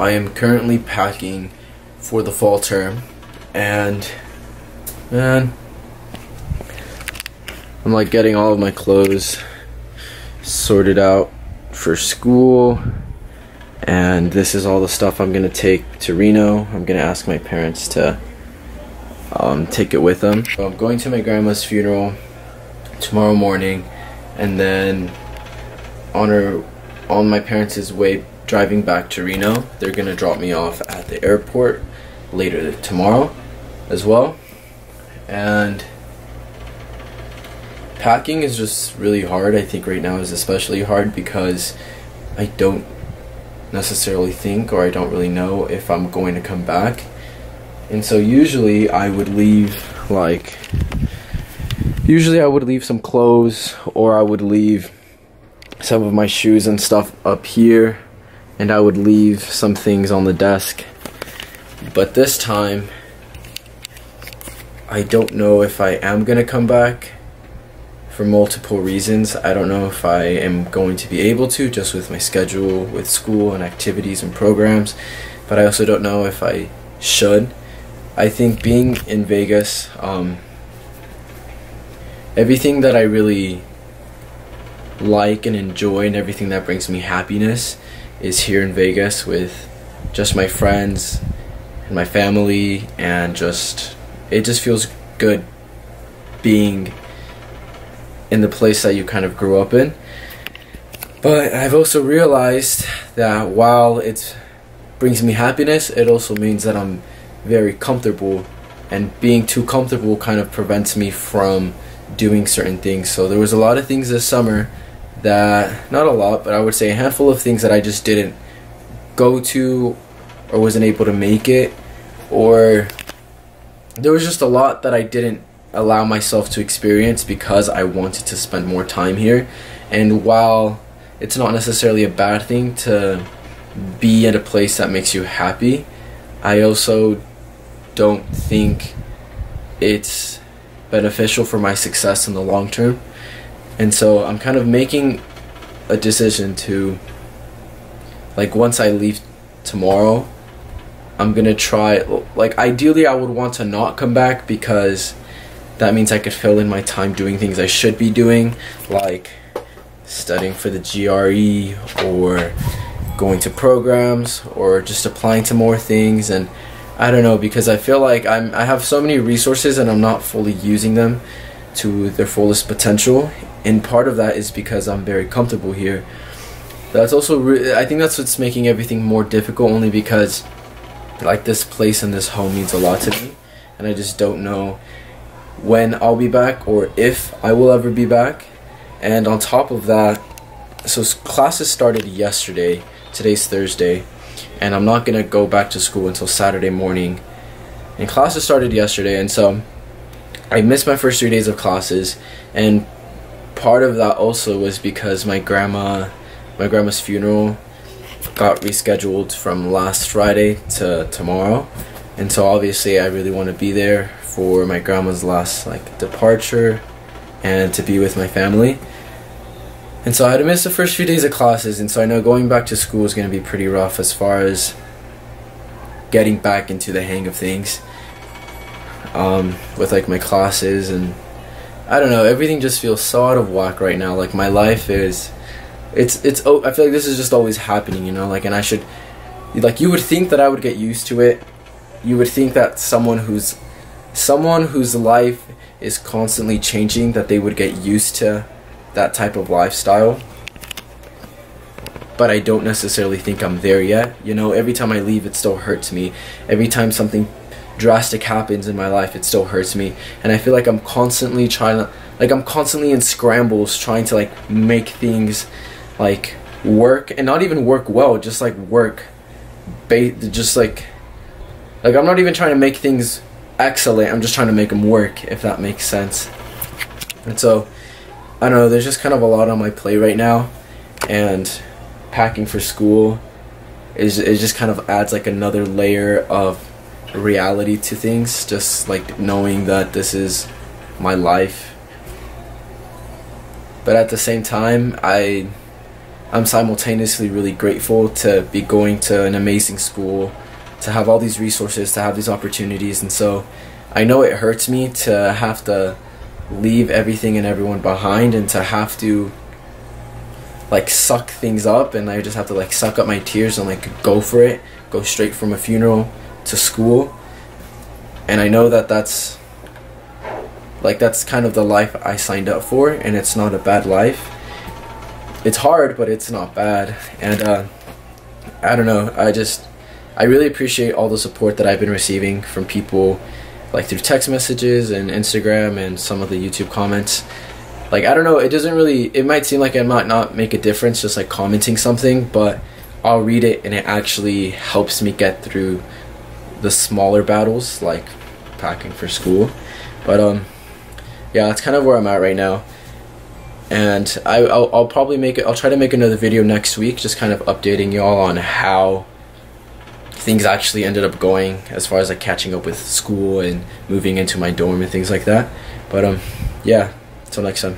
I am currently packing for the fall term, and man, I'm like getting all of my clothes sorted out for school, and this is all the stuff I'm gonna take to Reno. I'm gonna ask my parents to take it with them. So I'm going to my grandma's funeral tomorrow morning, and then on my parents' way driving back to Reno, they're gonna drop me off at the airport later tomorrow as well. And packing is just really hard. I think right now is especially hard because I don't necessarily think, or I don't really know if I'm going to come back. And so usually I would leave some clothes, or I would leave some of my shoes and stuff up here, and I would leave some things on the desk. But this time I don't know if I am gonna come back for multiple reasons. I don't know if I am going to be able to, just with my schedule with school and activities and programs, but I also don't know if I should. I think being in Vegas, everything that I really like and enjoy and everything that brings me happiness is here in Vegas with just my friends and my family, and it just feels good being in the place that you kind of grew up in. But I've also realized that while it brings me happiness, it also means that I'm very comfortable, and being too comfortable kind of prevents me from doing certain things. So there was a lot of things this summer that, not a lot, but I would say a handful of things that I just didn't go to, or wasn't able to make it, or there was just a lot that I didn't allow myself to experience because I wanted to spend more time here. And while it's not necessarily a bad thing to be at a place that makes you happy, I also don't think it's beneficial for my success in the long term. And so I'm kind of making a decision to, like, once I leave tomorrow, I'm gonna try, like, ideally I would want to not come back, because that means I could fill in my time doing things I should be doing, like studying for the GRE, or going to programs, or just applying to more things. And I don't know, because I feel like I have so many resources and I'm not fully using them to their fullest potential, and part of that is because I'm very comfortable here. That's also I think that's what's making everything more difficult, only because like this place and this home means a lot to me, and I just don't know when I'll be back, or if I will ever be back. And on top of that, so classes started yesterday, today's Thursday, and I'm not gonna go back to school until Saturday morning, and classes started yesterday, and so I missed my first 3 days of classes. And part of that also was because my grandma's funeral got rescheduled from last Friday to tomorrow, and so obviously I really want to be there for my grandma's last departure and to be with my family. And so I had to miss the first few days of classes, and so I know going back to school is going to be pretty rough as far as getting back into the hang of things with like my classes. And I don't know, everything just feels so out of whack right now. Like my life is, I feel like this is just always happening, you know, like, and I should, like, you would think that I would get used to it. You would think that someone whose life is constantly changing, that they would get used to that type of lifestyle. But I don't necessarily think I'm there yet. You know, every time I leave, it still hurts me. Every time something drastic happens in my life, it still hurts me. And I feel like I'm constantly I'm constantly in scrambles trying to like make things like work, and not even work well, just like work just like I'm not even trying to make things excellent, I'm just trying to make them work, if that makes sense. And so I don't know, there's just kind of a lot on my plate right now, and packing for school it just kind of adds like another layer of reality to things, just like knowing that this is my life. But at the same time, I I'm simultaneously really grateful to be going to an amazing school, to have all these resources, to have these opportunities. And so I know it hurts me to have to leave everything and everyone behind, and to have to like suck things up, and I just have to like suck up my tears and like go for it, go straight from a funeral to school. And I know that that's kind of the life I signed up for, and it's not a bad life. It's hard, but it's not bad. And I don't know, I really appreciate all the support that I've been receiving from people, like through text messages and Instagram and some of the YouTube comments. Like, I don't know, it might seem like it might not make a difference just like commenting something, but I'll read it and it actually helps me get through the smaller battles, like packing for school. But yeah, that's kind of where I'm at right now. And I'll try to make another video next week, just kind of updating y'all on how things actually ended up going as far as like catching up with school and moving into my dorm and things like that. But yeah, until next time.